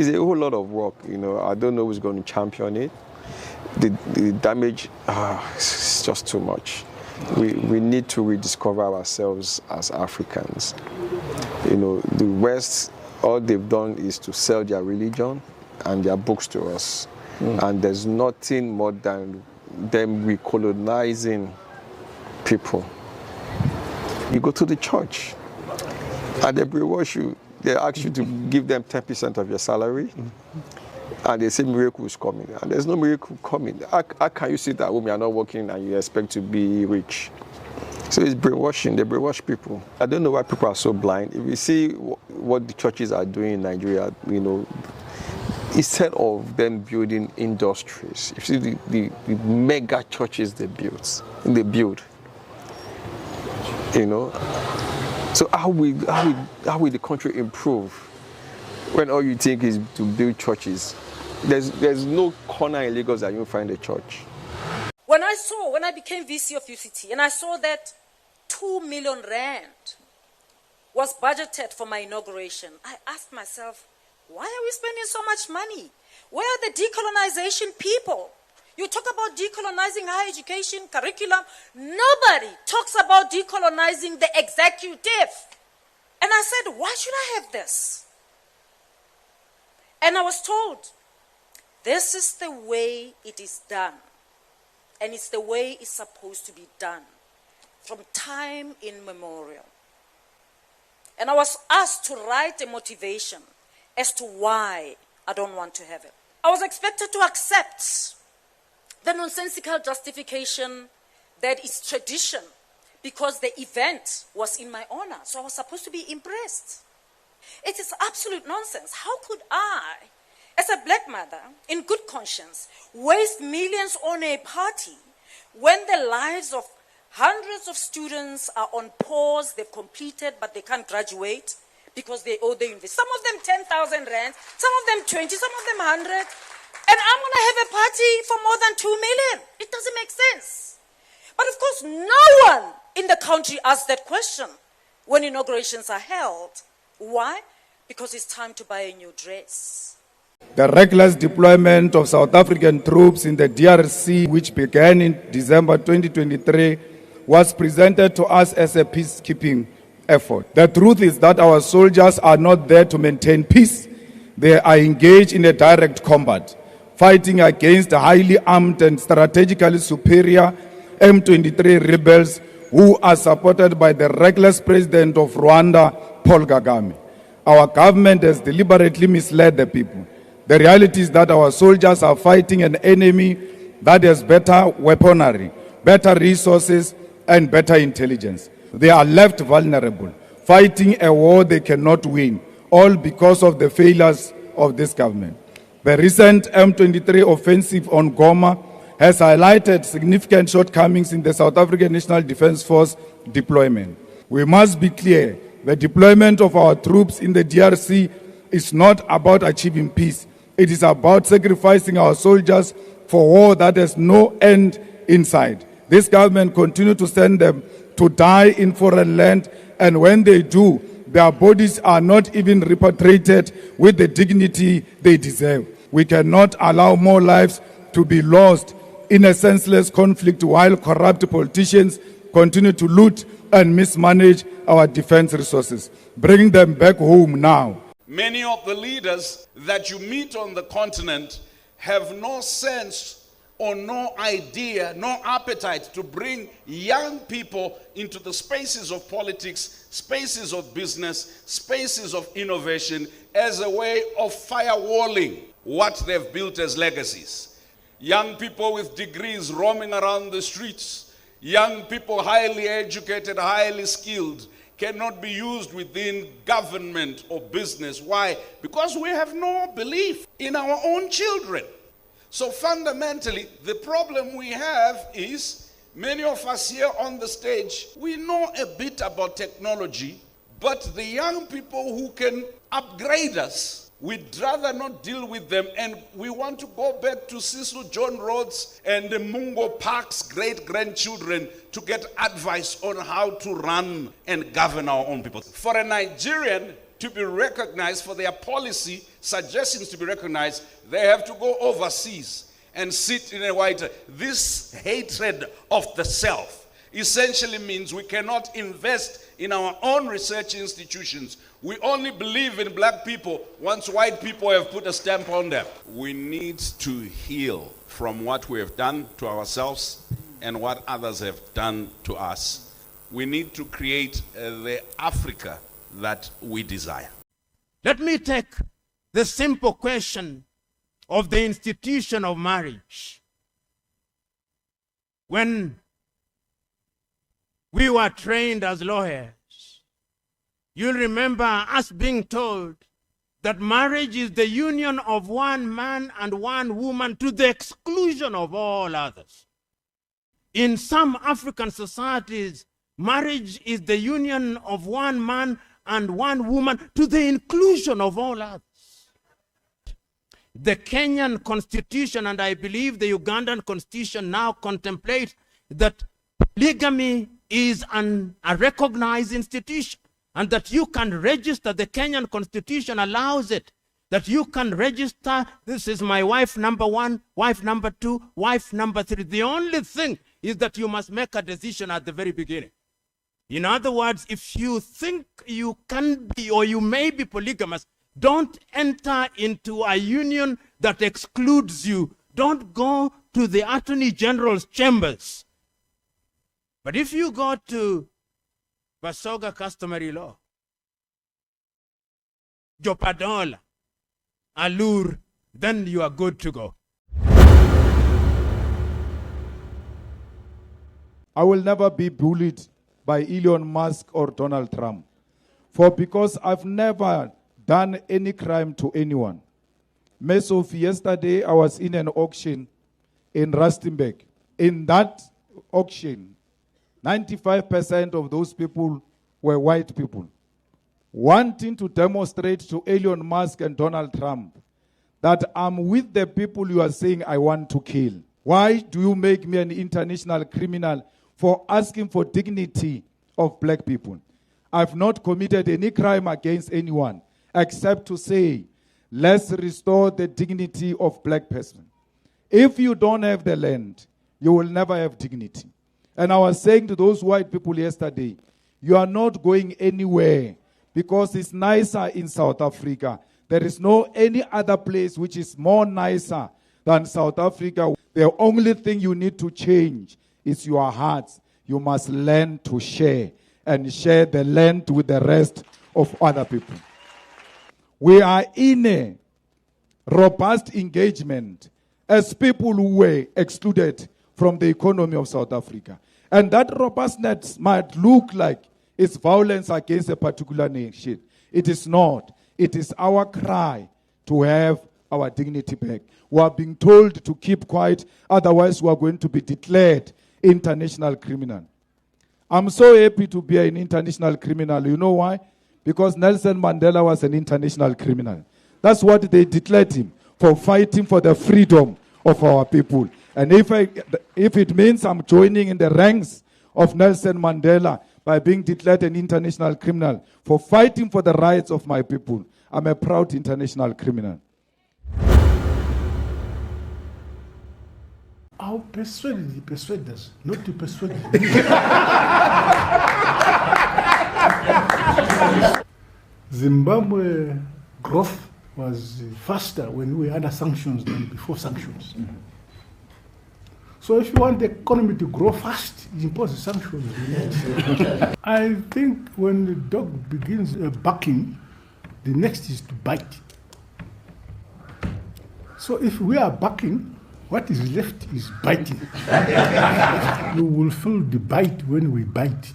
it's a whole lot of work. I don't know who's going to champion it. The damage is just too much. We need to rediscover ourselves as Africans. The West, all they've done is to sell their religion and their books to us. And there's nothing more than them recolonizing people. You go to the church and they brainwash you. They ask you to give them 10% of your salary. And they say miracle is coming. And there's no miracle coming. How can you sit at home, you're not working, and you expect to be rich? So it's brainwashing. They brainwash people. I don't know why people are so blind. If you see what the churches are doing in Nigeria, instead of them building industries, you see the mega churches they build. So how will the country improve when all you think is to build churches? There's no corner in Lagos that you find a church. When I became VC of UCT and I saw that 2 million rand was budgeted for my inauguration, I asked myself, why are we spending so much money? Where are the decolonization people? You talk about decolonizing higher education, curriculum. Nobody talks about decolonizing the executive. And I said, why should I have this? And I was told, this is the way it is done. And it's the way it's supposed to be done from time immemorial. And I was asked to write a motivation as to why I don't want to have it. I was expected to accept the nonsensical justification that it's tradition because the event was in my honor. So I was supposed to be impressed. It is absolute nonsense. How could I, as a black mother, in good conscience, waste millions on a party when the lives of hundreds of students are on pause, they've completed, but they can't graduate because they owe the university. Some of them 10,000 rand, some of them 20, some of them 100. And I'm going to have a party for more than 2 million. It doesn't make sense. But of course, no one in the country asks that question when inaugurations are held. Why? Because it's time to buy a new dress. The reckless deployment of South African troops in the DRC, which began in December 2023, was presented to us as a peacekeeping effort. The truth is that our soldiers are not there to maintain peace. They are engaged in a direct combat, fighting against the highly armed and strategically superior M23 rebels who are supported by the reckless president of Rwanda, Paul Kagame. Our government has deliberately misled the people. The reality is that our soldiers are fighting an enemy that has better weaponry, better resources, and better intelligence. They are left vulnerable, fighting a war they cannot win, all because of the failures of this government. The recent M23 offensive on Goma has highlighted significant shortcomings in the South African National Defence Force deployment. We must be clear, the deployment of our troops in the DRC is not about achieving peace. It is about sacrificing our soldiers for war that has no end in sight. This government continues to send them to die in foreign land, and when they do, their bodies are not even repatriated with the dignity they deserve. We cannot allow more lives to be lost in a senseless conflict while corrupt politicians continue to loot and mismanage our defense resources. Bring them back home now. Many of the leaders that you meet on the continent have no sense or no idea, no appetite to bring young people into the spaces of politics, spaces of business, spaces of innovation as a way of firewalling what they've built as legacies. Young people with degrees roaming around the streets, young people highly educated, highly skilled, cannot be used within government or business. Why? Because we have no belief in our own children. So fundamentally, the problem we have is many of us here on the stage, we know a bit about technology, but the young people who can upgrade us, we'd rather not deal with them, and we want to go back to Cecil John Rhodes and the Mungo Park's great-grandchildren to get advice on how to run and govern our own people. For a Nigerian to be recognized for their policy suggestions to be recognized, they have to go overseas and sit in a white. This hatred of the self essentially means we cannot invest in our own research institutions. We only believe in black people once white people have put a stamp on them. We need to heal from what we have done to ourselves and what others have done to us. We need to create the Africa that we desire. Let me take the simple question of the institution of marriage. When we were trained as lawyers, you'll remember us being told that marriage is the union of one man and one woman to the exclusion of all others. In some African societies, marriage is the union of one man and one woman to the inclusion of all others. The Kenyan constitution, and I believe the Ugandan constitution now contemplate that polygamy is a recognized institution, and that you can register. The Kenyan constitution allows it, that you can register, this is my wife number 1, wife number 2, wife number 3. The only thing is that you must make a decision at the very beginning. In other words, if you think you can be or you may be polygamous, don't enter into a union that excludes you. Don't go to the Attorney General's chambers. But if you go to Basoga customary law, Jopadola, Allure, then you are good to go. I will never be bullied by Elon Musk or Donald Trump. Because I've never done any crime to anyone. As of yesterday, I was in an auction in Rustenburg. In that auction, 95% of those people were white people, wanting to demonstrate to Elon Musk and Donald Trump that I'm with the people you are saying I want to kill. Why do you make me an international criminal for asking for dignity of black people? I've not committed any crime against anyone except to say, let's restore the dignity of black person. If you don't have the land, you will never have dignity. And I was saying to those white people yesterday, you are not going anywhere because it's nicer in South Africa. There is no any other place which is more nicer than South Africa. The only thing you need to change is your hearts. You must learn to share and share the land with the rest of other people. We are in a robust engagement as people who were excluded from the economy of South Africa. And that robustness might look like it's violence against a particular nation. It is not. It is our cry to have our dignity back. We are being told to keep quiet, otherwise we are going to be declared international criminal. I'm so happy to be an international criminal. You know why? Because Nelson Mandela was an international criminal. That's what they declared him, for fighting for the freedom of our people. And if it means I'm joining in the ranks of Nelson Mandela by being declared an international criminal for fighting for the rights of my people, I'm a proud international criminal. I'll persuade the persuaders not to persuade them. Zimbabwe growth was faster when we had sanctions than before sanctions. Mm-hmm. So if you want the economy to grow fast, you impose sanctions. I think when the dog begins barking, the next is to bite. So if we are barking, what is left is biting. You will feel the bite when we bite.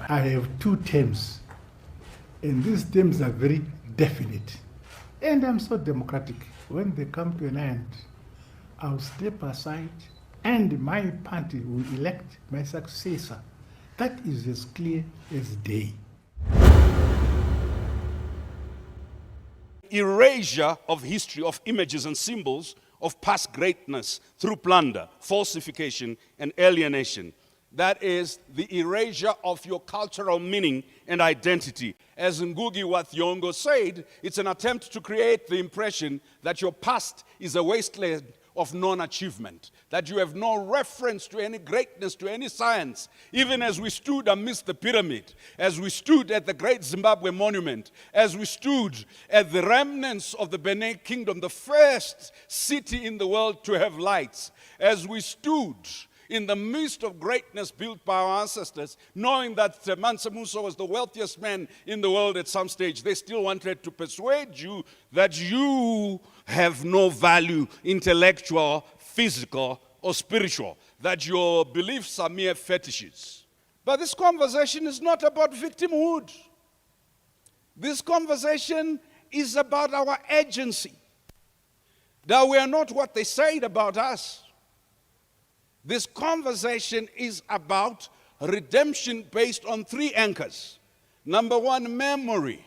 I have 2 terms, and these terms are very definite. And I'm so democratic. When they come to an end, I'll step aside and my party will elect my successor. That is as clear as day. Erasure of history, of images and symbols of past greatness through plunder, falsification, and alienation. That is the erasure of your cultural meaning and identity. As Ngugi wa Thiong'o said, it's an attempt to create the impression that your past is a wasteland of non-achievement, that you have no reference to any greatness, to any science. Even as we stood amidst the pyramid, as we stood at the great Zimbabwe monument, as we stood at the remnants of the Benin Kingdom, the first city in the world to have lights, as we stood in the midst of greatness built by our ancestors, knowing that Mansa Musa was the wealthiest man in the world at some stage, they still wanted to persuade you that you have no value, intellectual, physical, or spiritual, that your beliefs are mere fetishes. But this conversation is not about victimhood. This conversation is about our agency, that we are not what they said about us. This conversation is about redemption based on three anchors. Number one, memory.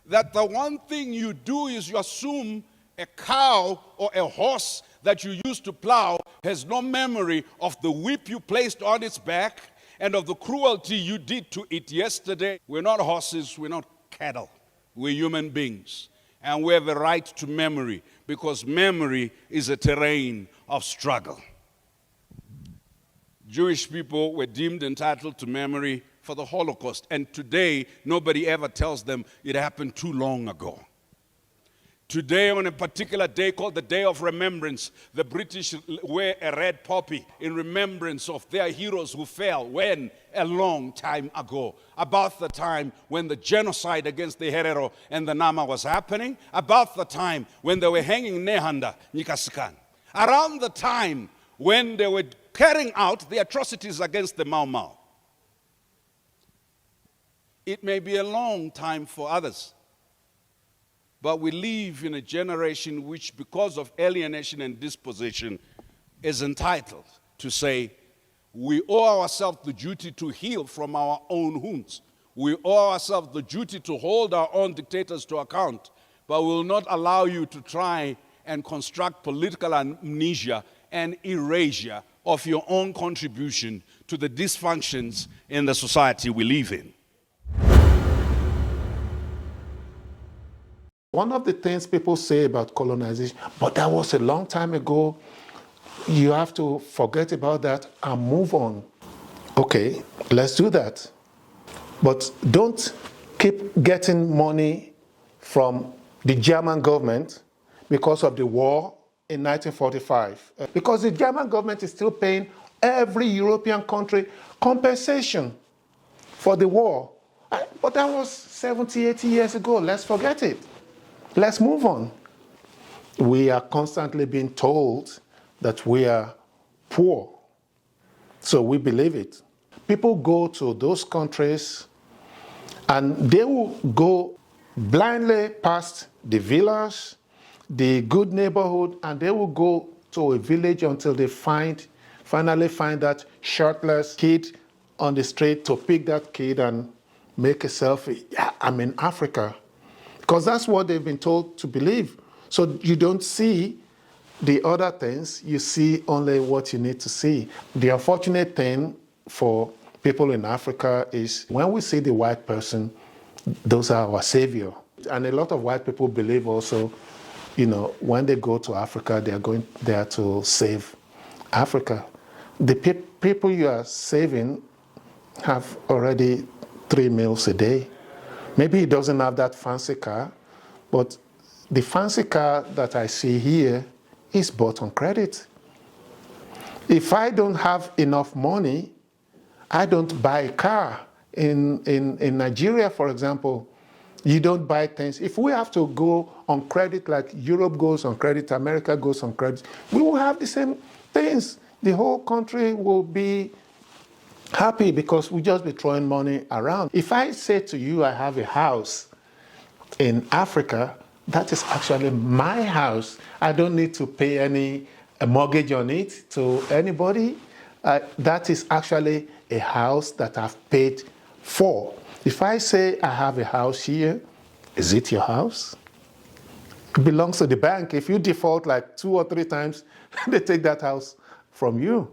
That the one thing you do is you assume a cow or a horse that you used to plow has no memory of the whip you placed on its back and of the cruelty you did to it yesterday. We're not horses, we're not cattle. We're human beings. And we have a right to memory because memory is a terrain of struggle. Jewish people were deemed entitled to memory for the Holocaust, and today nobody ever tells them it happened too long ago. Today, on a particular day called the Day of Remembrance, the British wear a red poppy in remembrance of their heroes who fell when? A long time ago. About the time when the genocide against the Herero and the Nama was happening, about the time when they were hanging Nehanda, Nyikasikan, around the time when they were carrying out the atrocities against the Mau Mau. It may be a long time for others, but we live in a generation which, because of alienation and dispossession, is entitled to say, we owe ourselves the duty to heal from our own wounds. We owe ourselves the duty to hold our own dictators to account, but we will not allow you to try and construct political amnesia and erasure of your own contribution to the dysfunctions in the society we live in. One of the things people say about colonization, but that was a long time ago, you have to forget about that and move on. Okay, let's do that. But don't keep getting money from the German government because of the war in 1945. Because the German government is still paying every European country compensation for the war. But that was 70, 80 years ago. Let's forget it. Let's move on. We are constantly being told that we are poor. So we believe it. People go to those countries and they will go blindly past the villas, the good neighborhood, and they will go to a village until they finally find that shirtless kid on the street to pick that kid and make a selfie. Yeah, I'm in Africa. Because that's what they've been told to believe. So you don't see the other things, you see only what you need to see. The unfortunate thing for people in Africa is when we see the white person, those are our savior. And a lot of white people believe also, you know, when they go to Africa, they are going there to save Africa. The people you are saving have already 3 meals a day. Maybe he doesn't have that fancy car, but the fancy car that I see here is bought on credit. If I don't have enough money, I don't buy a car. In Nigeria, for example, you don't buy things. If we have to go on credit like Europe goes on credit, America goes on credit, we will have the same things. The whole country will be happy because we just be throwing money around. If I say to you I have a house in Africa, that is actually my house. I don't need to pay a mortgage on it to anybody. That is actually a house that I've paid for. If I say I have a house here, is it your house? It belongs to the bank. If you default like 2 or 3 times, they take that house from you.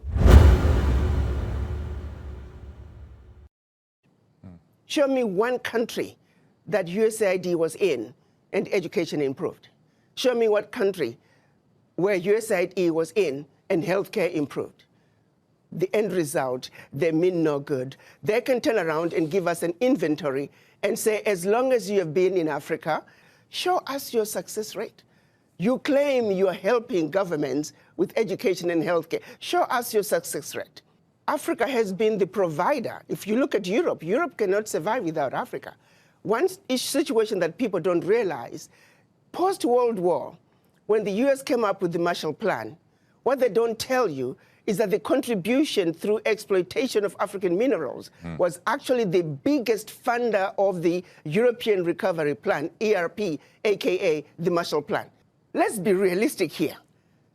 Show me one country that USAID was in and education improved. Show me what country where USAID was in and healthcare improved. The end result, they mean no good. They can turn around and give us an inventory and say, as long as you have been in Africa, show us your success rate. You claim you are helping governments with education and healthcare. Show us your success rate. Africa has been the provider. If you look at Europe, Europe cannot survive without Africa. One situation that people don't realize, post-World War, when the US came up with the Marshall Plan, what they don't tell you is that the contribution through exploitation of African minerals was actually the biggest funder of the European Recovery Plan, ERP, AKA the Marshall Plan. Let's be realistic here.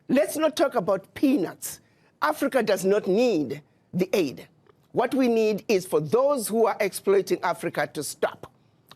Let's not talk about peanuts. Africa does not need the aid. What we need is for those who are exploiting Africa to stop.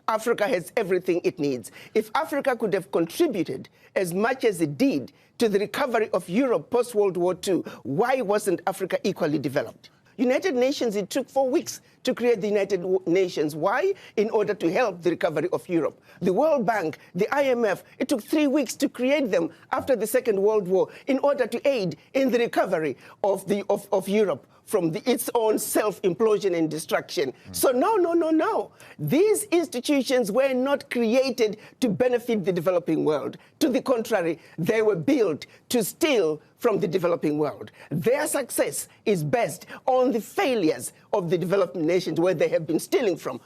Africa has everything it needs. If Africa could have contributed as much as it did to the recovery of Europe post-World War II, why wasn't Africa equally developed? United Nations, it took 4 weeks to create the United Nations. Why? In order to help the recovery of Europe. The World Bank, the IMF, it took 3 weeks to create them after the Second World War in order to aid in the recovery of Europe from its own self-implosion and destruction. So no. These institutions were not created to benefit the developing world. To the contrary, they were built to steal from the developing world. Their success is based on the failures of the developing nations where they have been stealing from.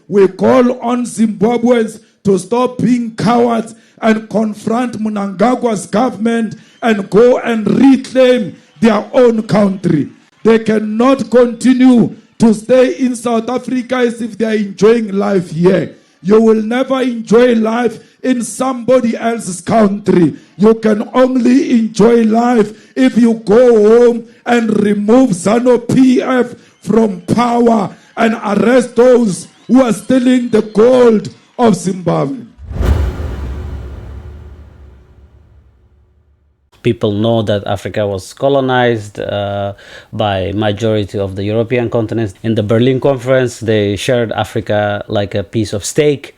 We call on Zimbabweans to stop being cowards and confront Mnangagwa's government and go and reclaim their own country. They cannot continue to stay in South Africa as if they are enjoying life here. You will never enjoy life in somebody else's country. You can only enjoy life if you go home and remove ZANU-PF from power and arrest those who are stealing the gold of Zimbabwe. People know that Africa was colonized by majority of the European continents. In the Berlin Conference, they shared Africa like a piece of steak.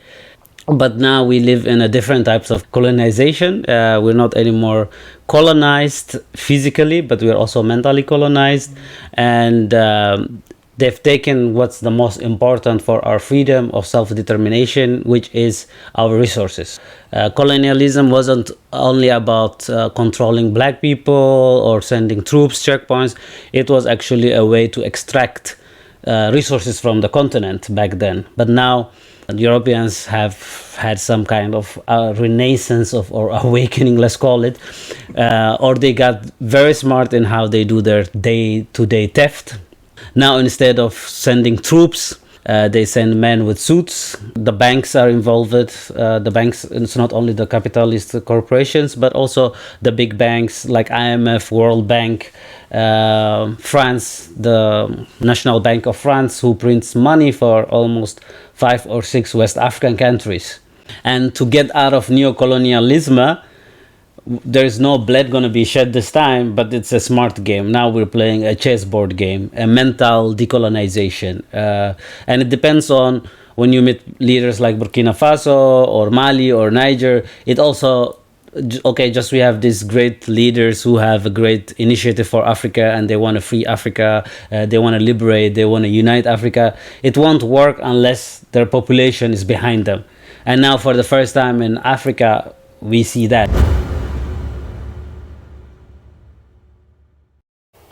But now we live in a different types of colonization. We're not anymore colonized physically, but we're also mentally colonized. And they've taken what's the most important for our freedom of self-determination, which is our resources. Colonialism wasn't only about controlling black people or sending troops, checkpoints. It was actually a way to extract resources from the continent back then. But now Europeans have had some kind of renaissance or awakening, let's call it, or they got very smart in how they do their day-to-day theft. Now, instead of sending troops, they send men with suits. The banks are involved. The banks, it's not only the capitalist corporations, but also the big banks like IMF, World Bank, France, the National Bank of France, who prints money for almost 5 or 6 West African countries. And to get out of neocolonialism, there's no blood going to be shed this time, but it's a smart game. Now we're playing a chessboard game, a mental decolonization. And it depends on when you meet leaders like Burkina Faso or Mali or Niger, it also, okay, just we have these great leaders who have a great initiative for Africa and they want to free Africa, they want to liberate, they want to unite Africa. It won't work unless their population is behind them. And now for the first time in Africa, we see that.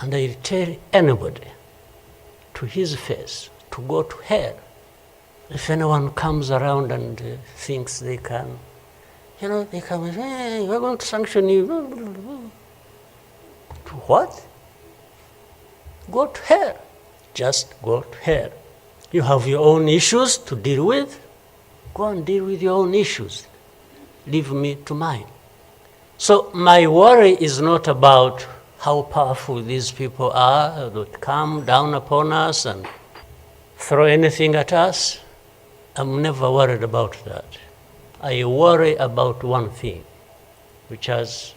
And I tell anybody to his face to go to hell. If anyone comes around and thinks they can, they come and say, hey, we're going to sanction you. To what? Go to hell. Just go to hell. You have your own issues to deal with. Go and deal with your own issues. Leave me to mine. So my worry is not about how powerful these people are that come down upon us and throw anything at us. I'm never worried about that. I worry about one thing, which has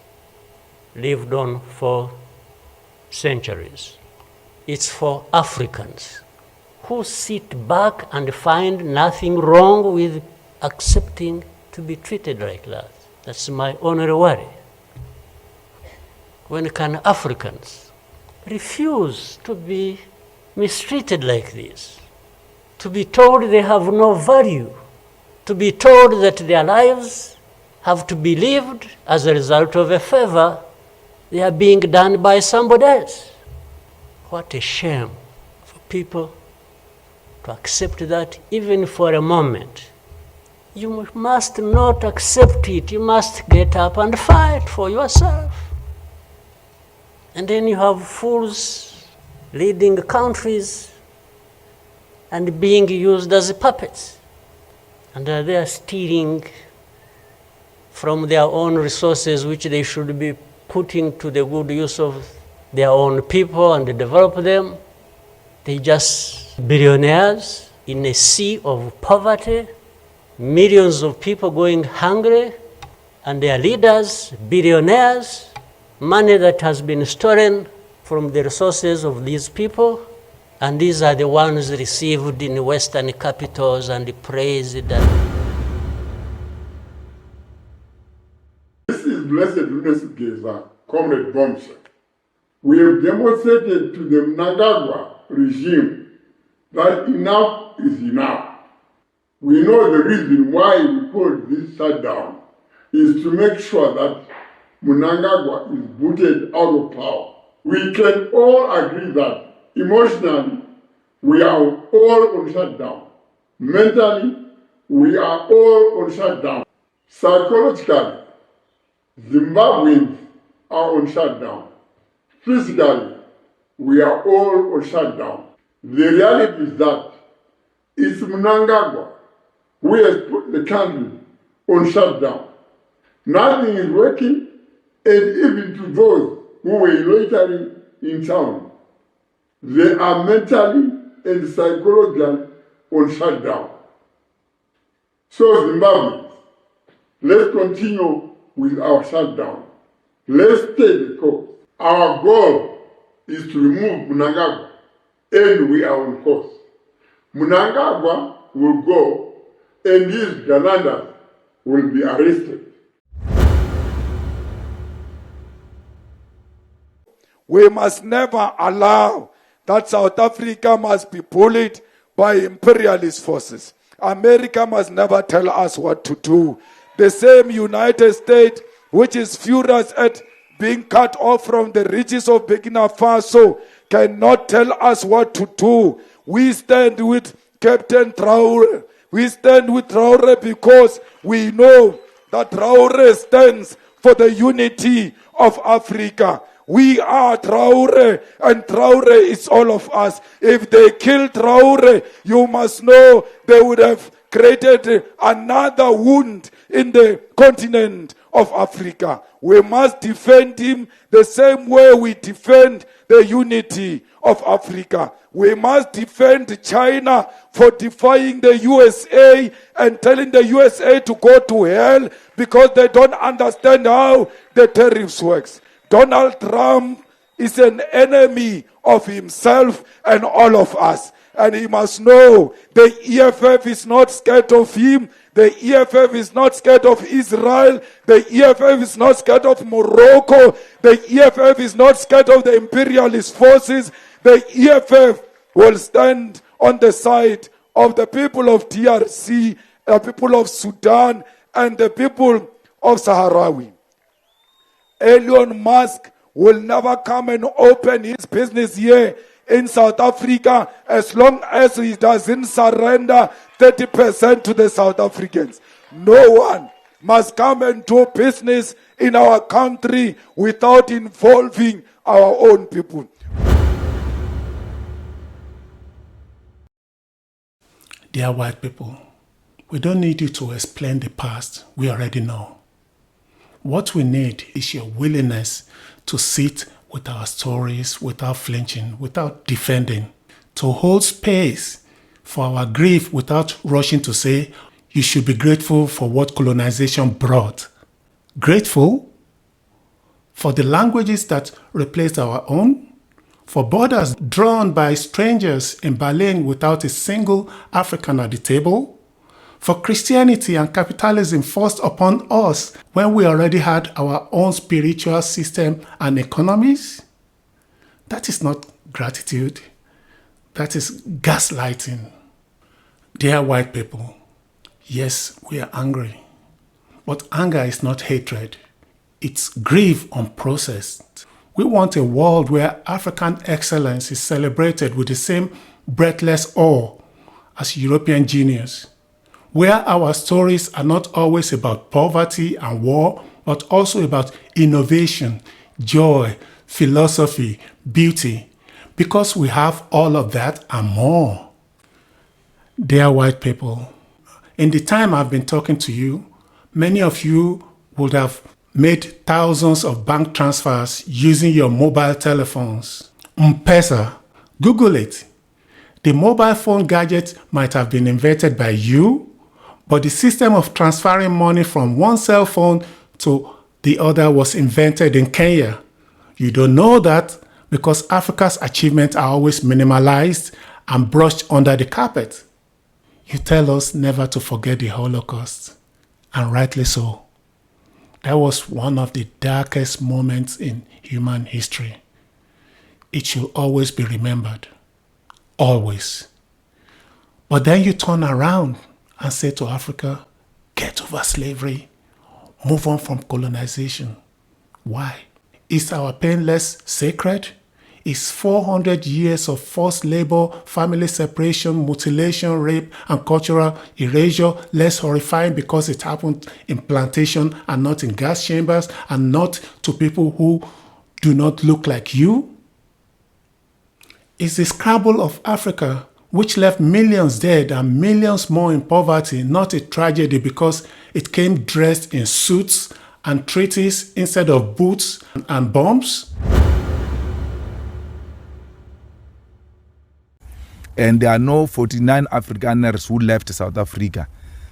lived on for centuries. It's for Africans who sit back and find nothing wrong with accepting to be treated like that. That's my only worry. When can Africans refuse to be mistreated like this? To be told they have no value? To be told that their lives have to be lived as a result of a favor they are being done by somebody else? What a shame for people to accept that even for a moment. You must not accept it. You must get up and fight for yourself. And then you have fools leading countries and being used as puppets. And they are stealing from their own resources, which they should be putting to the good use of their own people and develop them. They just billionaires in a sea of poverty, millions of people going hungry, and their leaders, billionaires, money that has been stolen from the resources of these people, and these are the ones received in Western capitals and praised. This is Blessed Lunas Geza, Comrade Bombshell. We have demonstrated to the Mnangagwa regime that enough is enough. We know the reason why we called this shutdown is to make sure that Mnangagwa is booted out of power. We can all agree that emotionally we are all on shutdown. Mentally we are all on shutdown. Psychologically, Zimbabweans are on shutdown. Physically, we are all on shutdown. The reality is that it's Mnangagwa who has put the country on shutdown. Nothing is working, and even to those who were loitering in town, they are mentally and psychologically on shutdown. So Zimbabweans, let's continue with our shutdown. Let's stay the course. Our goal is to remove Mnangagwa, and we are on course. Mnangagwa will go, and his Galandas will be arrested. We must never allow that South Africa must be bullied by imperialist forces. America must never tell us what to do. The same United States, which is furious at being cut off from the riches of Burkina Faso, cannot tell us what to do. We stand with Captain Traore. We stand with Traore because we know that Traore stands for the unity of Africa. We are Traore, and Traore is all of us. If they kill Traore, you must know they would have created another wound in the continent of Africa. We must defend him the same way we defend the unity of Africa. We must defend China for defying the USA and telling the USA to go to hell because they don't understand how the tariffs works. Donald Trump is an enemy of himself and all of us. And he must know the EFF is not scared of him. The EFF is not scared of Israel. The EFF is not scared of Morocco. The EFF is not scared of the imperialist forces. The EFF will stand on the side of the people of DRC, the people of Sudan, and the people of Sahrawi. Elon Musk will never come and open his business here in South Africa as long as he doesn't surrender 30% to the South Africans. No one must come and do business in our country without involving our own people. Dear white people, we don't need you to explain the past. We already know. What we need is your willingness to sit with our stories without flinching, without defending, to hold space for our grief without rushing to say, you should be grateful for what colonization brought. Grateful for the languages that replaced our own, for borders drawn by strangers in Berlin without a single African at the table, for Christianity and capitalism forced upon us when we already had our own spiritual system and economies. That is not gratitude. That is gaslighting. Dear white people, yes, we are angry. But anger is not hatred. It's grief unprocessed. We want a world where African excellence is celebrated with the same breathless awe as European genius, where our stories are not always about poverty and war, but also about innovation, joy, philosophy, beauty, because we have all of that and more. Dear white people, in the time I've been talking to you, many of you would have made thousands of bank transfers using your mobile telephones. M-Pesa, Google it. The mobile phone gadget might have been invented by you, but the system of transferring money from one cell phone to the other was invented in Kenya. You don't know that because Africa's achievements are always minimalized and brushed under the carpet. You tell us never to forget the Holocaust, and rightly so. That was one of the darkest moments in human history. It should always be remembered. Always. But then you turn around and say to Africa, get over slavery, move on from colonization. Why? Is our pain less sacred? Is 400 years of forced labor, family separation, mutilation, rape, and cultural erasure less horrifying because it happened in plantation and not in gas chambers and not to people who do not look like you? Is the scramble of Africa, which left millions dead and millions more in poverty, not a tragedy because it came dressed in suits and treaties instead of boots and bombs? And there are no 49 Afrikaners who left South Africa.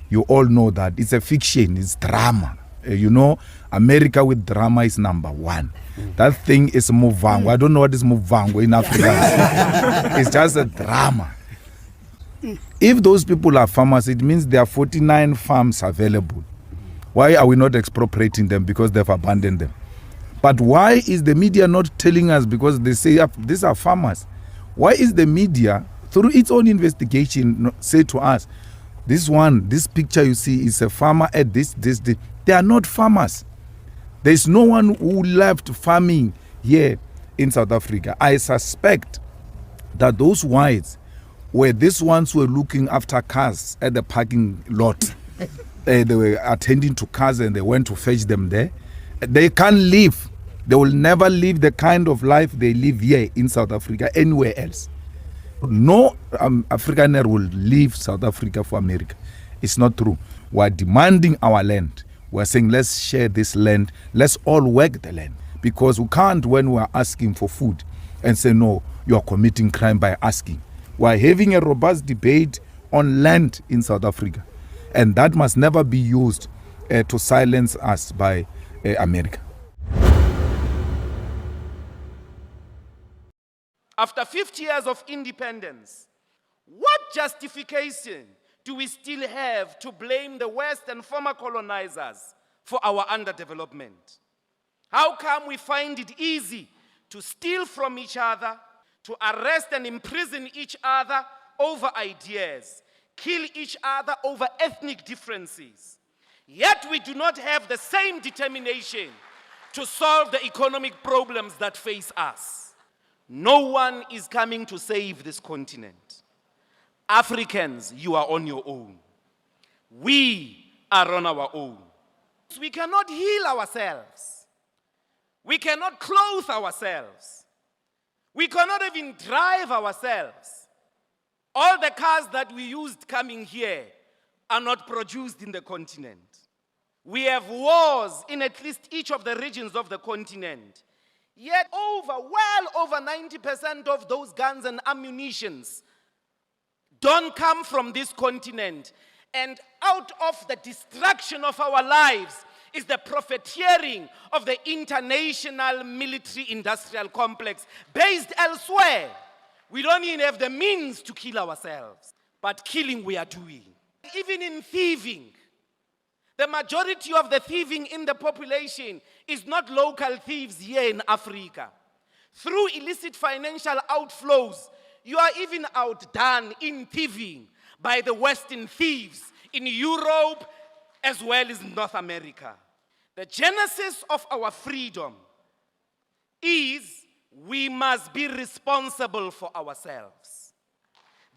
You all know that. It's a fiction, it's drama. You know, America with drama is number one. That thing is Muvango. I don't know what is Muvango in Africa. It's just a drama. If those people are farmers, it means there are 49 farms available. Why are we not expropriating them? Because they've abandoned them. But why is the media not telling us? Because they say these are farmers. Why is the media, through its own investigation, say to us, this picture you see is a farmer at this. They are not farmers. There is no one who left farming here in South Africa. I suspect that those whites were these ones who were looking after cars at the parking lot. They were attending to cars and they went to fetch them there. They can't live. They will never live the kind of life they live here in South Africa anywhere else. No Afrikaner will leave South Africa for America. It's not true. We're demanding our land. We're saying let's share this land. Let's all work the land. Because we can't, when we're asking for food, and say no, you're committing crime by asking. We're having a robust debate on land in South Africa. And that must never be used to silence us by America. After 50 years of independence, what justification do we still have to blame the West and former colonizers for our underdevelopment? How come we find it easy to steal from each other, to arrest and imprison each other over ideas, kill each other over ethnic differences, yet we do not have the same determination to solve the economic problems that face us? No one is coming to save this continent. Africans, you are on your own. We are on our own. We cannot heal ourselves. We cannot clothe ourselves. We cannot even drive ourselves. All the cars that we used coming here are not produced in the continent. We have wars in at least each of the regions of the continent. Yet well over 90% of those guns and ammunitions don't come from this continent. And out of the destruction of our lives is the profiteering of the international military-industrial complex based elsewhere. We don't even have the means to kill ourselves, but killing we are doing. Even in thieving, the majority of the thieving in the population is not local thieves here in Africa. Through illicit financial outflows, you are even outdone in thieving by the Western thieves in Europe as well as North America. The genesis of our freedom is we must be responsible for ourselves.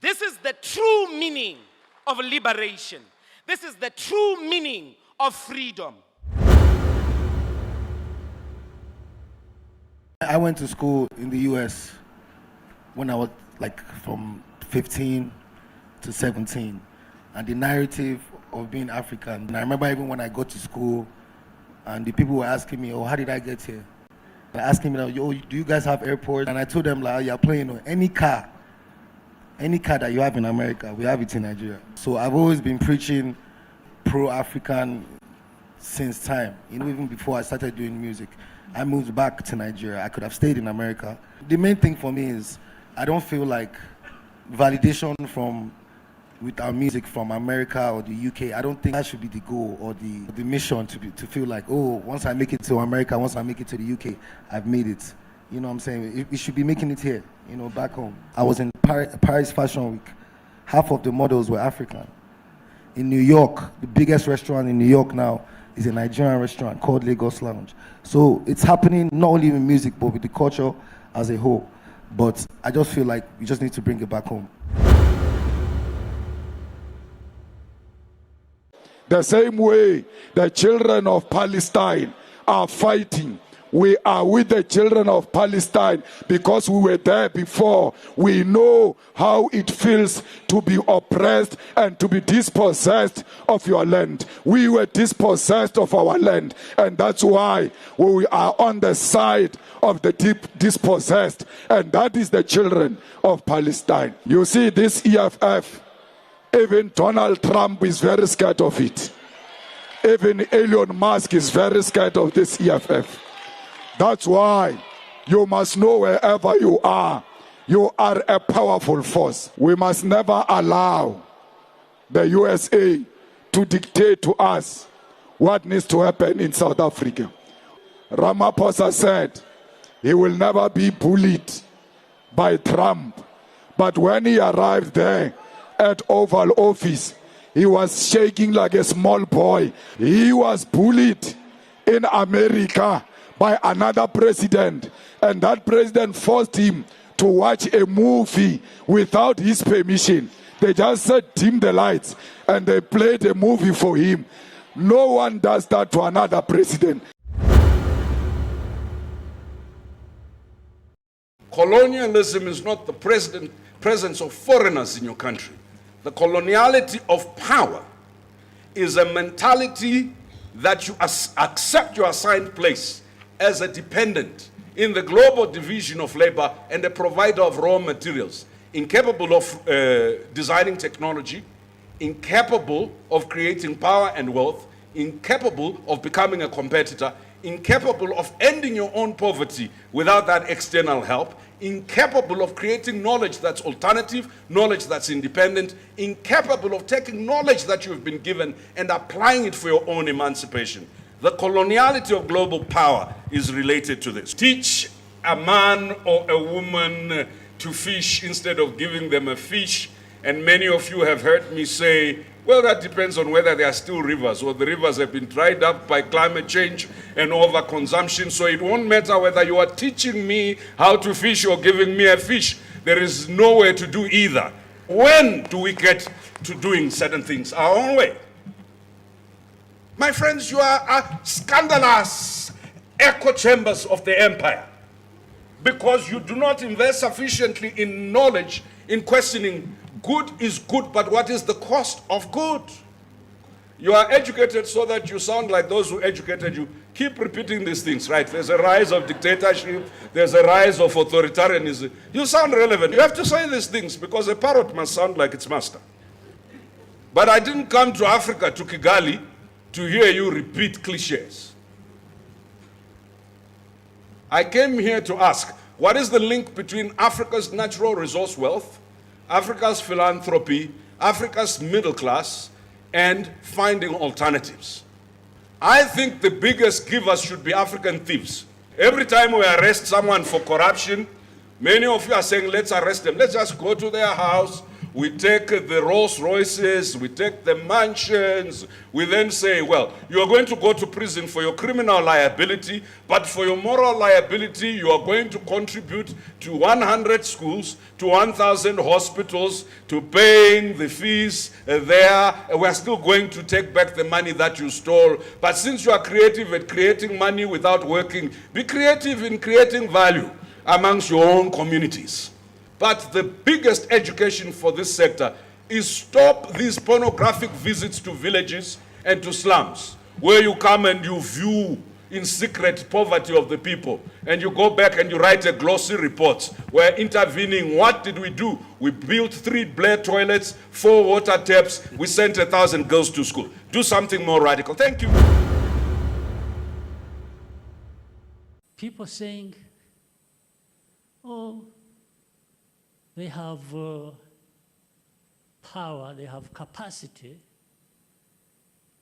This is the true meaning of liberation. This is the true meaning of freedom. I went to school in the US when I was like from 15 to 17. And the narrative of being African, and I remember even when I got to school and the people were asking me, oh, how did I get here? They're asking me, oh, do you guys have airports? And I told them, like, you're playing on any car that you have in America, we have it in Nigeria. So I've always been preaching pro-African since time, even before I started doing music. I moved back to Nigeria. I could have stayed in America. The main thing for me is I don't feel like validation with our music from America or the UK, I don't think that should be the goal or the mission to feel like, oh, once I make it to America, once I make it to the UK, I've made it. You know what I'm saying? We should be making it here, back home. I was in Paris Fashion Week. Half of the models were African. In New York, the biggest restaurant in New York now is a Nigerian restaurant called Lagos Lounge. So it's happening not only with music, but with the culture as a whole. But I just feel like we just need to bring it back home. The same way the children of Palestine are fighting, we are with the children of Palestine because we were there before. We know how it feels to be oppressed and to be dispossessed of your land. We were dispossessed of our land, and that's why we are on the side of the dispossessed, and that is the children of Palestine. You see, this EFF, even Donald Trump is very scared of it. Even Elon Musk is very scared of this EFF. That's why you must know wherever you are a powerful force. We must never allow the USA to dictate to us what needs to happen in South Africa. Ramaphosa said he will never be bullied by Trump. But when he arrived there at Oval Office, he was shaking like a small boy. He was bullied in America by another president, and that president forced him to watch a movie without his permission. They just said dim the lights and they played a movie for him. No one does that to another president. Colonialism is not the presence of foreigners in your country. The coloniality of power is a mentality that you accept your assigned place as a dependent in the global division of labor and a provider of raw materials, incapable of designing technology, incapable of creating power and wealth, incapable of becoming a competitor, incapable of ending your own poverty without that external help, incapable of creating knowledge that's alternative, knowledge that's independent, incapable of taking knowledge that you've been given and applying it for your own emancipation. The coloniality of global power is related to this. Teach a man or a woman to fish instead of giving them a fish, and many of you have heard me say, well, that depends on whether there are still rivers or the rivers have been dried up by climate change and overconsumption. So it won't matter whether you are teaching me how to fish or giving me a fish. There is no way to do either. When do we get to doing certain things our own way? My friends, you are scandalous echo chambers of the empire because you do not invest sufficiently in knowledge, in questioning good is good, but what is the cost of good? You are educated so that you sound like those who educated you. Keep repeating these things, right? There's a rise of dictatorship. There's a rise of authoritarianism. You sound relevant. You have to say these things because a parrot must sound like its master. But I didn't come to Africa, to Kigali, to hear you repeat cliches. I came here to ask, what is the link between Africa's natural resource wealth, Africa's philanthropy, Africa's middle class, and finding alternatives? I think the biggest givers should be African thieves. Every time we arrest someone for corruption, many of you are saying, let's arrest them. Let's just go to their house. We take the Rolls Royces, we take the mansions. We then say, well, you are going to go to prison for your criminal liability, but for your moral liability, you are going to contribute to 100 schools, to 1,000 hospitals, to paying the fees there. We're still going to take back the money that you stole. But since you are creative at creating money without working, be creative in creating value amongst your own communities. But the biggest education for this sector is stop these pornographic visits to villages and to slums, where you come and you view in secret poverty of the people, and you go back and you write a glossy report. We're intervening. What did we do? We built 3 Blair toilets, 4 water taps. We sent 1,000 girls to school. Do something more radical. Thank you. People saying, oh, they have power, they have capacity,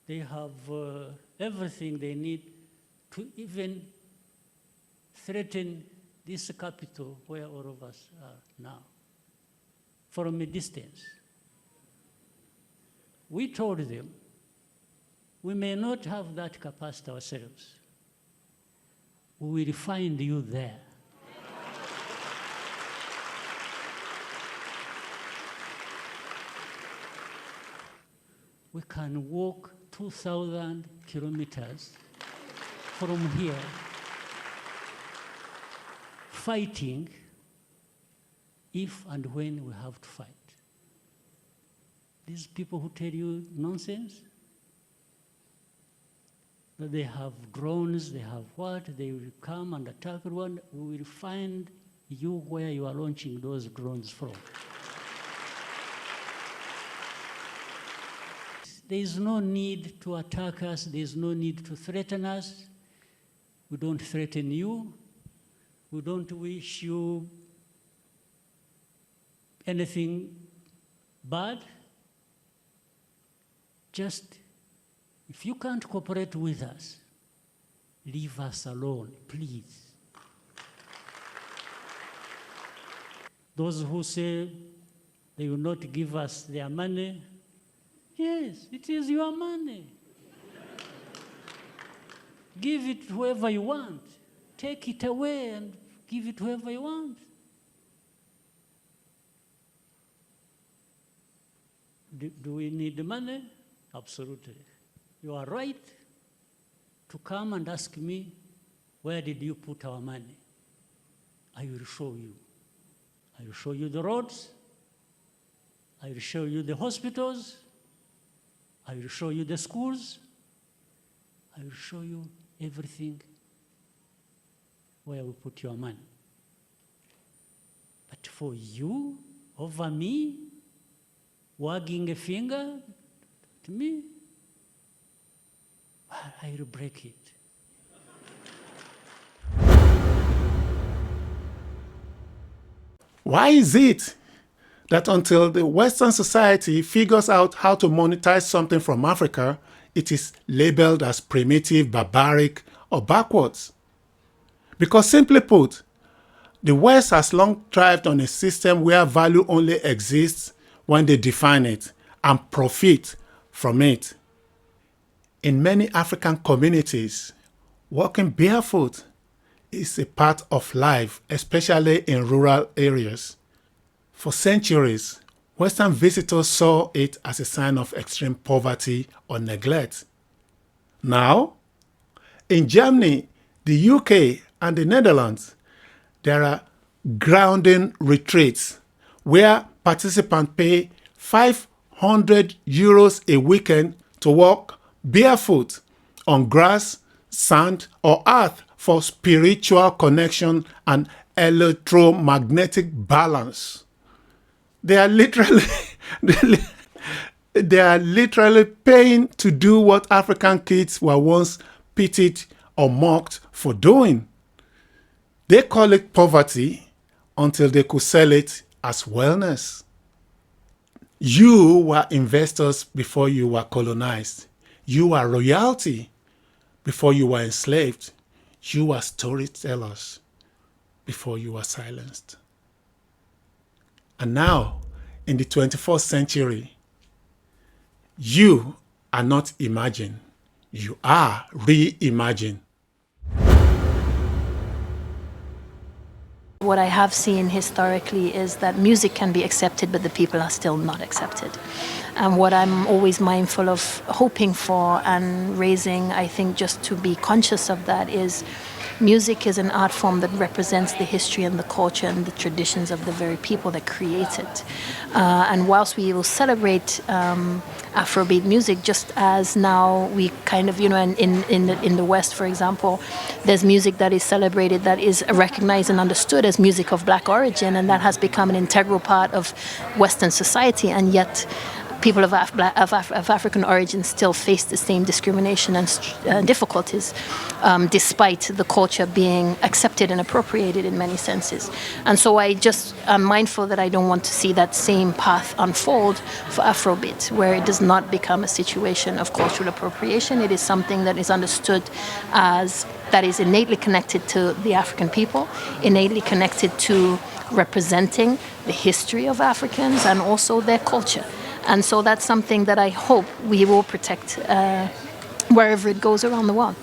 they have everything they need to even threaten this capital where all of us are now, from a distance. We told them, we may not have that capacity ourselves. We will find you there. We can walk 2,000 kilometers from here, fighting if and when we have to fight. These people who tell you nonsense, that they have drones, they have what, they will come and attack one, we will find you where you are launching those drones from. There is no need to attack us. There is no need to threaten us. We don't threaten you. We don't wish you anything bad. Just, if you can't cooperate with us, leave us alone, please. Those who say they will not give us their money, yes, it is your money. Give it to whoever you want. Take it away and give it to whoever you want. Do we need the money? Absolutely. You are right to come and ask me, where did you put our money? I will show you. I will show you the roads. I will show you the hospitals. I will show you the schools. I will show you everything where we put your money. But for you, over me, wagging a finger to me, I will break it. Why is it that until the Western society figures out how to monetize something from Africa, it is labeled as primitive, barbaric, or backwards? Because simply put, the West has long thrived on a system where value only exists when they define it and profit from it. In many African communities, walking barefoot is a part of life, especially in rural areas. For centuries, Western visitors saw it as a sign of extreme poverty or neglect. Now, in Germany, the UK, and the Netherlands, there are grounding retreats where participants pay 500 euros a weekend to walk barefoot on grass, sand, or earth for spiritual connection and electromagnetic balance. They are literally They are literally paying to do what African kids were once pitied or mocked for doing. They call it poverty until they could sell it as wellness. You were investors before you were colonized. You were royalty before you were enslaved. You were storytellers before you were silenced. And now, in the 21st century, you are not imagined. You are reimagined. What I have seen historically is that music can be accepted, but the people are still not accepted. And what I'm always mindful of hoping for and raising, I think, just to be conscious of that is music is an art form that represents the history and the culture and the traditions of the very people that create it. And whilst we will celebrate Afrobeat music, just as now we kind of, in the West, for example, there's music that is celebrated that is recognized and understood as music of black origin, and that has become an integral part of Western society, and yet people of African origin still face the same discrimination and difficulties, despite the culture being accepted and appropriated in many senses. And so I'm mindful that I don't want to see that same path unfold for Afrobeat, where it does not become a situation of cultural appropriation. It is something that is understood as, that is innately connected to the African people, innately connected to representing the history of Africans and also their culture. And so that's something that I hope we will protect wherever it goes around the world.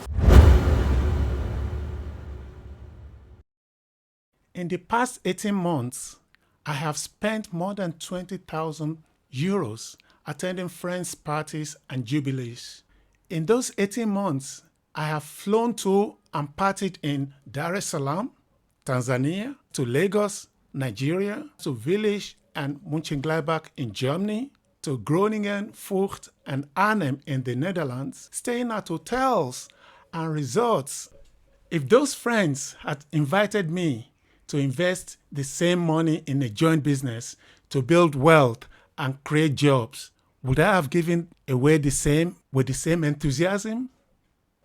In the past 18 months, I have spent more than 20,000 euros attending friends' parties and jubilees. In those 18 months, I have flown to and partied in Dar es Salaam, Tanzania, to Lagos, Nigeria, to Village and Mönchengladbach in Germany, to Groningen, Vught, and Arnhem in the Netherlands, staying at hotels and resorts. If those friends had invited me to invest the same money in a joint business to build wealth and create jobs, would I have given away the same with the same enthusiasm?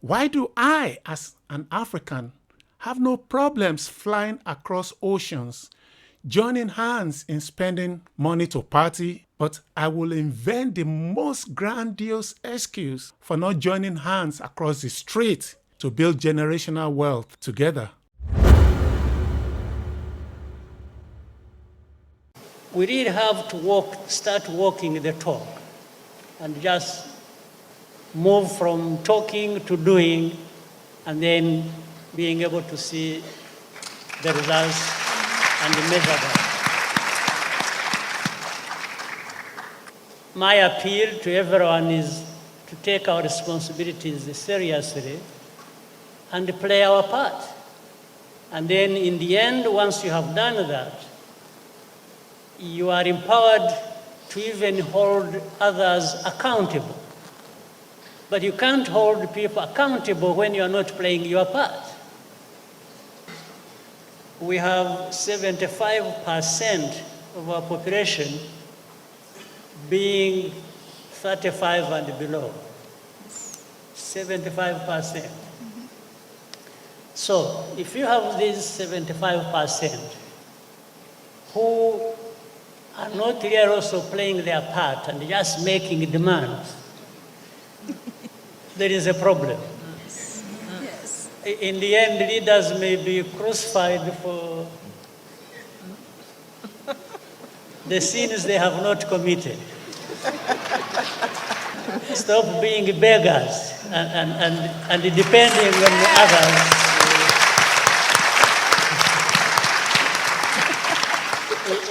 Why do I, as an African, have no problems flying across oceans, joining hands in spending money to party, but I will invent the most grandiose excuse for not joining hands across the street to build generational wealth together? We really have to start walking the talk and just move from talking to doing, and then being able to see the results and measure them. My appeal to everyone is to take our responsibilities seriously and play our part. And then in the end, once you have done that, you are empowered to even hold others accountable. But you can't hold people accountable when you are not playing your part. We have 75% of our population being 35 and below. 75%. So if you have these 75% who are not really also playing their part and just making demands, there is a problem. Yes. In the end, leaders may be crucified for the sins they have not committed. Stop being beggars and depending on others.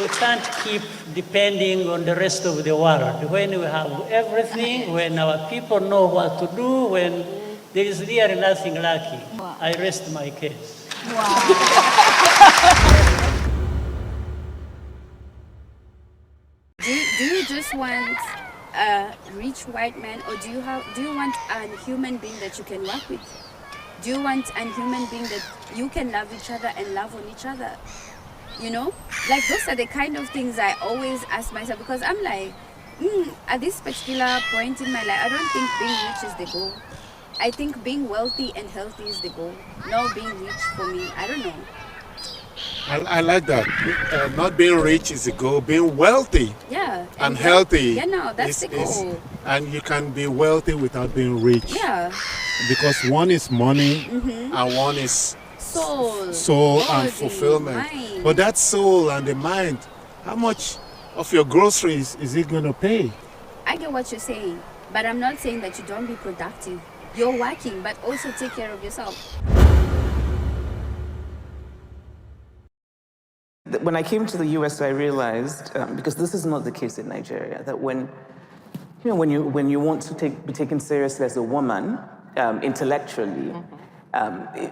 We can't keep depending on the rest of the world. When we have everything, when our people know what to do, when there is really nothing lacking. Wow. I rest my case. Wow. Do you just want a rich white man, or do you want a human being that you can work with? Do you want a human being that you can love each other and love on each other? You know, like those are the kind of things I always ask myself, because I'm like, At this particular point in my life, I don't think being rich is the goal. I think being wealthy and healthy is the goal. No being rich for me. I don't know. I like that. Not being rich is the goal. Being wealthy and healthy. Yeah, no, that's the goal. And you can be wealthy without being rich. Yeah. Because one is money and one is soul and fulfillment. Mind. But that soul and the mind, how much of your groceries is it going to pay? I get what you're saying, but I'm not saying that you don't be productive. You're working, but also take care of yourself. When I came to the US, I realized, because this is not the case in Nigeria, that when you want to be taken seriously as a woman, intellectually,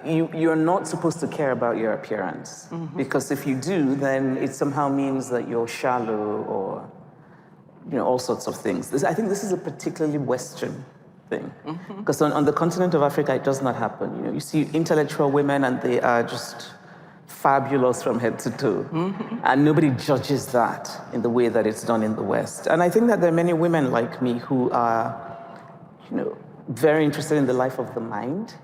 you're not supposed to care about your appearance. Because if you do, then it somehow means that you're shallow or all sorts of things. I think this is a particularly Western thing. Because on the continent of Africa, it does not happen. You see intellectual women and they are just fabulous from head to toe. And nobody judges that in the way that it's done in the West. And I think that there are many women like me who are, very interested in the life of the mind,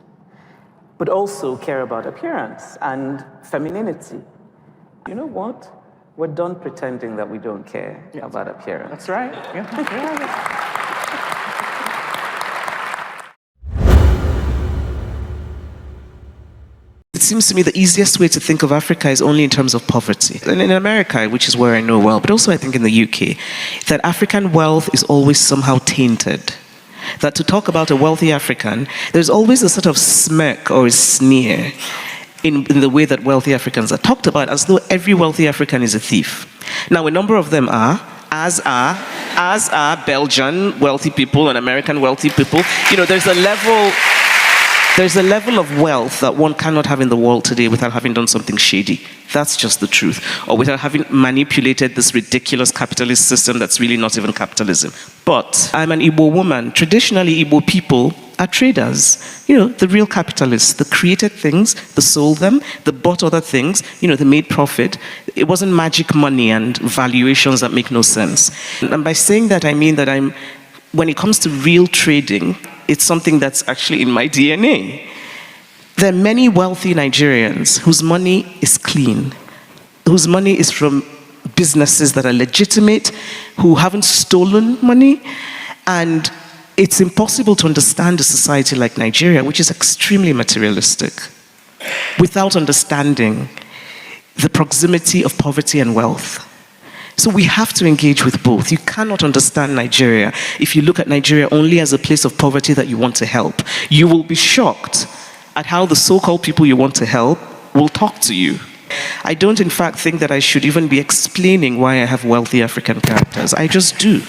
but also care about appearance and femininity. You know what? We're done pretending that we don't care about appearance. That's right. Yeah. It seems to me the easiest way to think of Africa is only in terms of poverty. And in America, which is where I know well, but also I think in the UK, that African wealth is always somehow tainted. That to talk about a wealthy African, there's always a sort of smirk or a sneer in the way that wealthy Africans are talked about, as though every wealthy African is a thief. Now, a number of them are, as are Belgian wealthy people and American wealthy people. There's a level of wealth that one cannot have in the world today without having done something shady. That's just the truth. Or without having manipulated this ridiculous capitalist system that's really not even capitalism. But I'm an Igbo woman. Traditionally, Igbo people are traders. The real capitalists. They created things, they sold them, they bought other things, they made profit. It wasn't magic money and valuations that make no sense. And by saying that, I mean that when it comes to real trading, it's something that's actually in my DNA. There are many wealthy Nigerians whose money is clean, whose money is from businesses that are legitimate, who haven't stolen money, and it's impossible to understand a society like Nigeria, which is extremely materialistic, without understanding the proximity of poverty and wealth. So we have to engage with both. You cannot understand Nigeria if you look at Nigeria only as a place of poverty that you want to help. You will be shocked at how the so-called people you want to help will talk to you. I don't, in fact, think that I should even be explaining why I have wealthy African characters. I just do.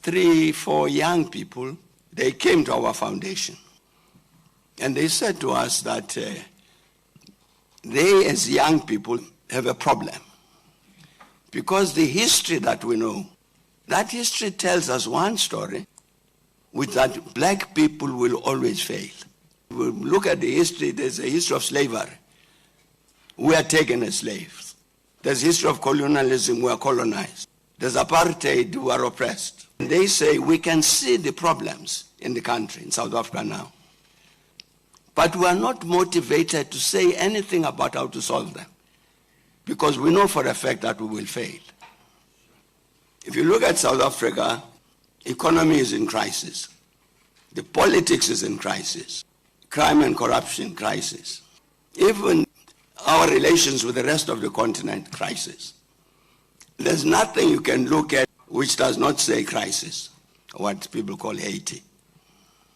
3-4 young people, they came to our foundation. And they said to us that they, as young people, have a problem. Because the history that we know, that history tells us one story, which that black people will always fail. We look at the history, there's a history of slavery. We are taken as slaves. There's a history of colonialism, we are colonized. There's apartheid, we are oppressed. And they say we can see the problems in the country, in South Africa now. But we are not motivated to say anything about how to solve them, because we know for a fact that we will fail. If you look at South Africa, economy is in crisis. The politics is in crisis. Crime and corruption, crisis. Even our relations with the rest of the continent, crisis. There's nothing you can look at which does not say crisis, what people call Haiti.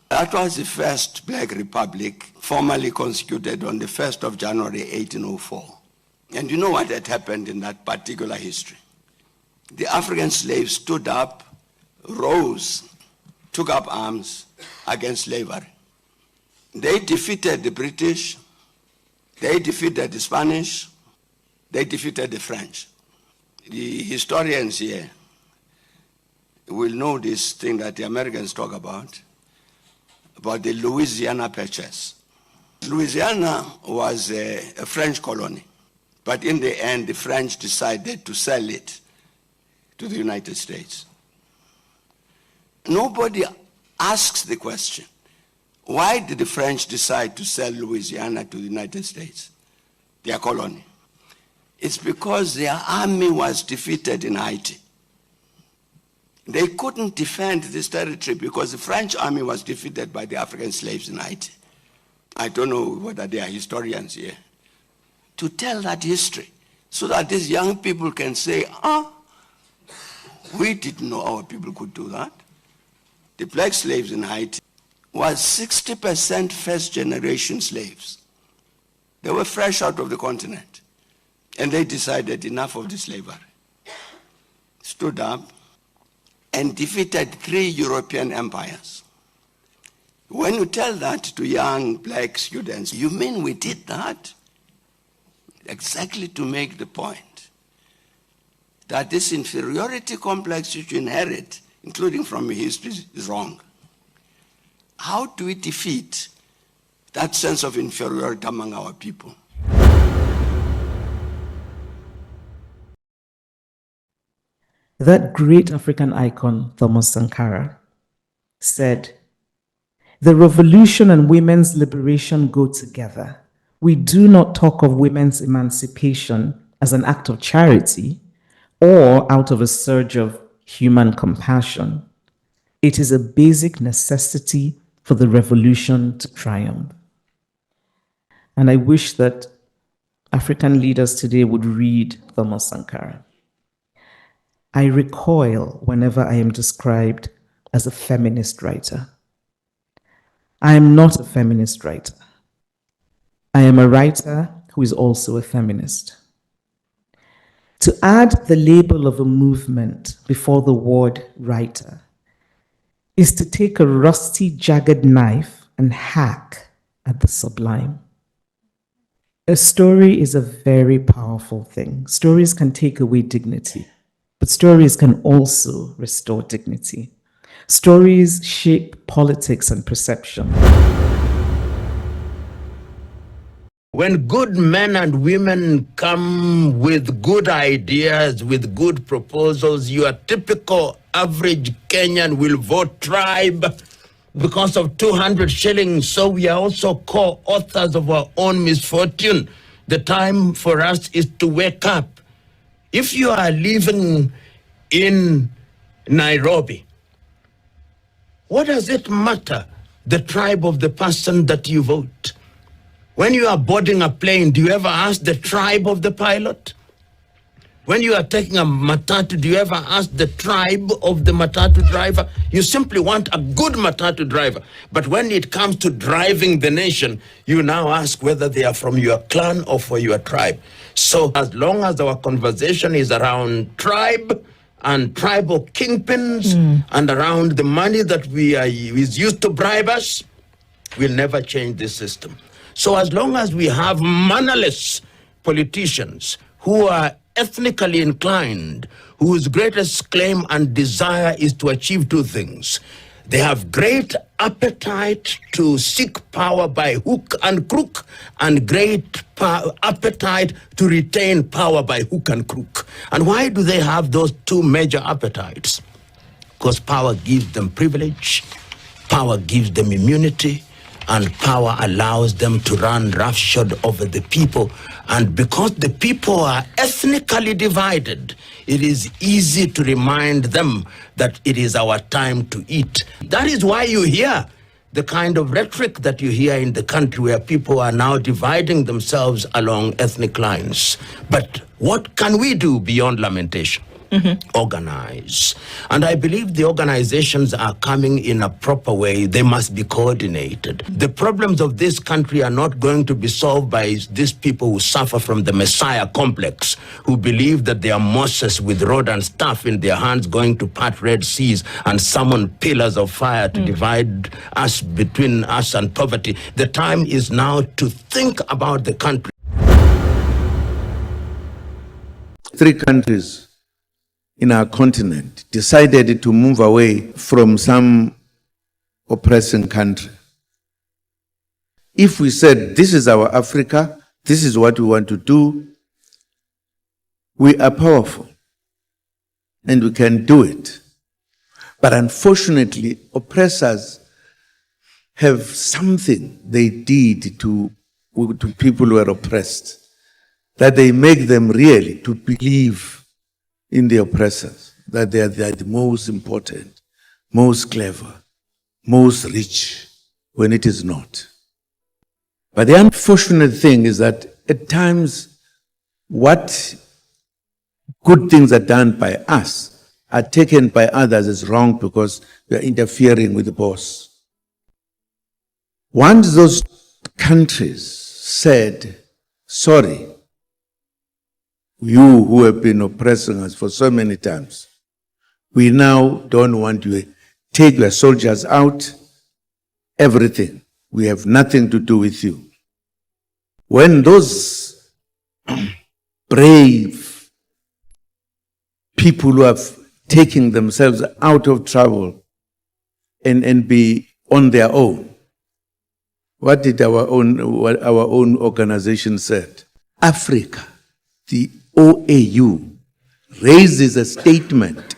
That was the first Black Republic formally constituted on the 1st of January 1804. And you know what had happened in that particular history? The African slaves stood up, rose, took up arms against slavery. They defeated the British, they defeated the Spanish, they defeated the French. The historians here will know this thing that the Americans talk about the Louisiana Purchase. Louisiana was a French colony. But in the end, the French decided to sell it to the United States. Nobody asks the question, why did the French decide to sell Louisiana to the United States, their colony? It's because their army was defeated in Haiti. They couldn't defend this territory because the French army was defeated by the African slaves in Haiti. I don't know whether they are historians here. To tell that history so that these young people can say, we didn't know our people could do that. The black slaves in Haiti was 60% first-generation slaves. They were fresh out of the continent. And they decided enough of the slavery. Stood up and defeated 3 European empires. When you tell that to young black students, you mean we did that? Exactly to make the point that this inferiority complex which you inherit, including from your history, is wrong. How do we defeat that sense of inferiority among our people? That great African icon, Thomas Sankara, said, "The revolution and women's liberation go together. We do not talk of women's emancipation as an act of charity or out of a surge of human compassion. It is a basic necessity for the revolution to triumph." And I wish that African leaders today would read Thomas Sankara. I recoil whenever I am described as a feminist writer. I am not a feminist writer. I am a writer who is also a feminist. To add the label of a movement before the word writer is to take a rusty, jagged knife and hack at the sublime. A story is a very powerful thing. Stories can take away dignity, but stories can also restore dignity. Stories shape politics and perception. When good men and women come with good ideas, with good proposals, your typical average Kenyan will vote tribe because of 200 shillings. So we are also co-authors of our own misfortune. The time for us is to wake up. If you are living in Nairobi, what does it matter, the tribe of the person that you vote? When you are boarding a plane, do you ever ask the tribe of the pilot? When you are taking a matatu, do you ever ask the tribe of the matatu driver? You simply want a good matatu driver. But when it comes to driving the nation, you now ask whether they are from your clan or for your tribe. So as long as our conversation is around tribe and tribal kingpins and around the money that is used to bribe us, we'll never change this system. So as long as we have mannerless politicians who are ethnically inclined, whose greatest claim and desire is to achieve 2 things. They have great appetite to seek power by hook and crook, and great appetite to retain power by hook and crook. And why do they have those 2 major appetites? Because power gives them privilege, power gives them immunity, and power allows them to run roughshod over the people. And because the people are ethnically divided, it is easy to remind them that it is our time to eat. That is why you hear the kind of rhetoric that you hear in the country where people are now dividing themselves along ethnic lines. But what can we do beyond lamentation? Organize. And I believe the organizations are coming in a proper way. They must be coordinated. The problems of this country are not going to be solved by these people who suffer from the Messiah complex, who believe that they are Moses with rod and staff in their hands going to part Red Seas and summon pillars of fire to divide us, between us and poverty. The time is now to think about the country. 3 countries in our continent decided to move away from some oppressing country. If we said, this is our Africa, this is what we want to do, We are powerful and we can do it. But unfortunately, oppressors have something they did to people who are oppressed, that they make them really to believe in the oppressors, that they are the most important, most clever, most rich, when it is not. But the unfortunate thing is that at times, what good things are done by us are taken by others as wrong because we are interfering with the boss. Once those countries said, sorry, you who have been oppressing us for so many times, we now don't want you. Take your soldiers out, everything. We have nothing to do with you. When those brave people who have taken themselves out of trouble and be on their own, what did our own organization said? Africa, the OAU, raises a statement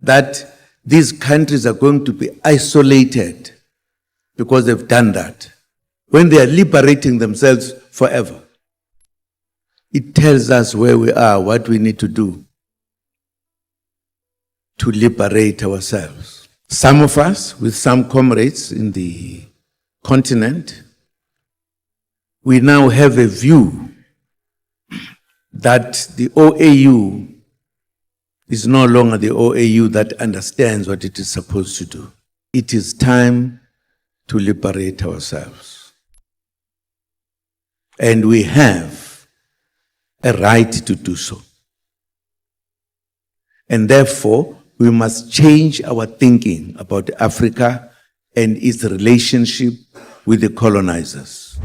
that these countries are going to be isolated because they've done that, when they are liberating themselves forever. It tells us where we are, what we need to do to liberate ourselves. Some of us, with some comrades in the continent, we now have a view that the OAU is no longer the OAU that understands what it is supposed to do. It is time to liberate ourselves. And we have a right to do so. And therefore, we must change our thinking about Africa and its relationship with the colonizers.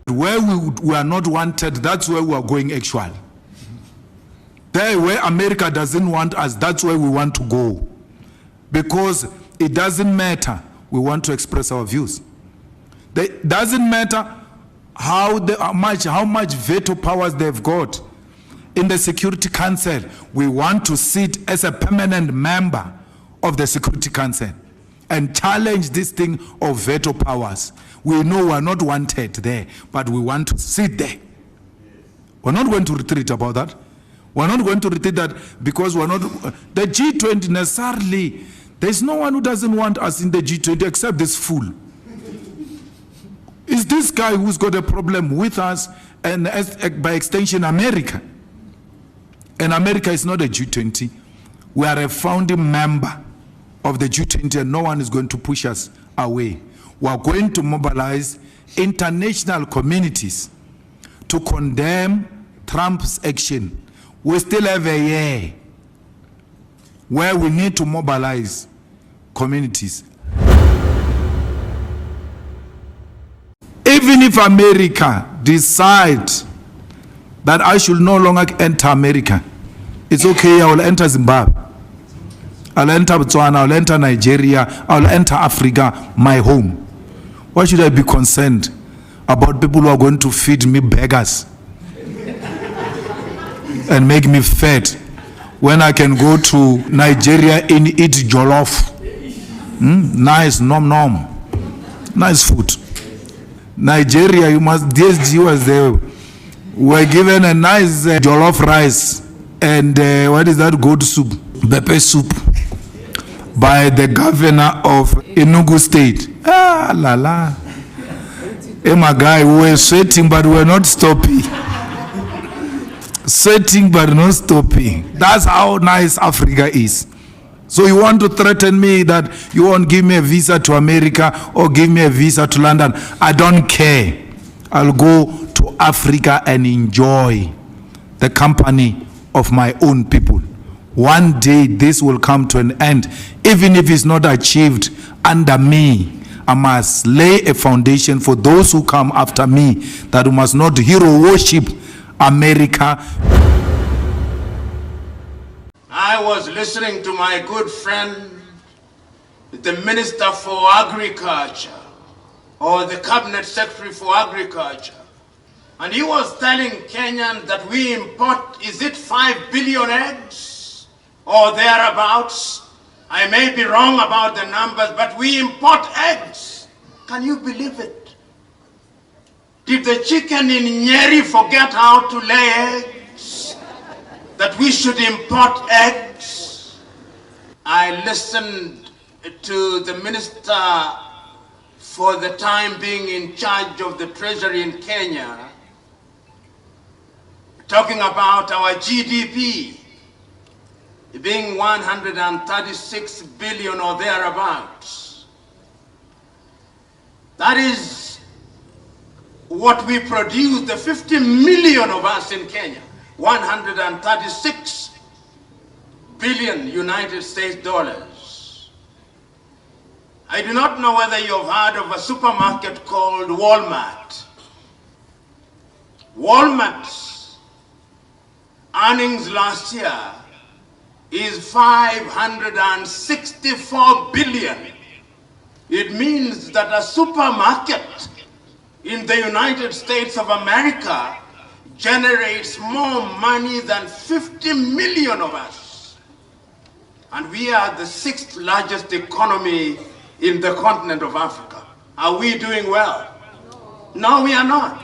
Where we are not wanted, that's where we are going actually. There where America doesn't want us, that's where we want to go. Because it doesn't matter, we want to express our views. It doesn't matter how much veto powers they've got. In the Security Council, we want to sit as a permanent member of the Security Council and challenge this thing of veto powers. We know we're not wanted there, but we want to sit there. We're not going to retreat about that. We're not going to retreat that because we're not, the G20 necessarily, there's no one who doesn't want us in the G20 except this fool. It's this guy who's got a problem with us and by extension America. And America is not a G20. We are a founding member of the G20 and no one is going to push us away. We are going to mobilize international communities to condemn Trump's action. We still have a year where we need to mobilize communities. Even if America decides that I should no longer enter America, it's okay, I will enter Zimbabwe, I'll enter Botswana, I'll enter Nigeria, I'll enter Africa, my home. Why should I be concerned about people who are going to feed me beggars and make me fat when I can go to Nigeria and eat jollof? Nice, nom, nice food. Nigeria, you must, DSG was there. We're given a nice jollof rice and what is that, goat soup, pepper soup, by the governor of Enugu State. Ah, la la. Hey, my guy, we were sweating, but we're not stopping. Sweating, but not stopping. That's how nice Africa is. So you want to threaten me that you won't give me a visa to America or give me a visa to London? I don't care. I'll go to Africa and enjoy the company of my own people. One day this will come to an end. Even if it's not achieved under me, I must lay a foundation for those who come after me, that we must not hero worship America. I was listening to my good friend, the Minister for Agriculture, or the Cabinet Secretary for Agriculture, And he was telling Kenyans that we import, is it 5 billion eggs or thereabouts? I may be wrong about the numbers, but we import eggs. Can you believe it? Did the chicken in Nyeri forget how to lay eggs? That we should import eggs? I listened to the minister for the time being in charge of the treasury in Kenya, talking about our GDP being 136 billion or thereabouts. That is what we produce, the 50 million of us in Kenya, 136 billion United States dollars. I do not know whether you've heard of a supermarket called Walmart. Walmart's earnings last year is 564 billion. It means that a supermarket in the United States of America generates more money than 50 million of us. And we are the 6th largest economy in the continent of Africa. Are we doing well? No, we are not.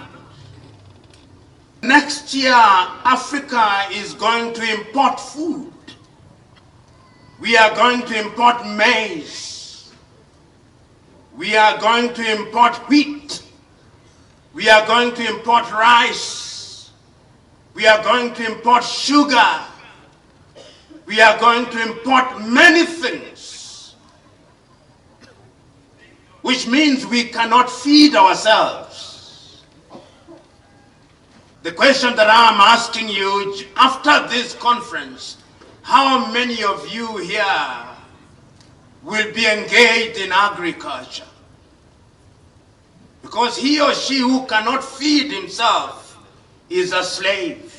Next year, Africa is going to import food. We are going to import maize. We are going to import wheat. We are going to import rice. We are going to import sugar. We are going to import many things, which means we cannot feed ourselves. The question that I'm asking you after this conference, how many of you here will be engaged in agriculture? Because he or she who cannot feed himself is a slave.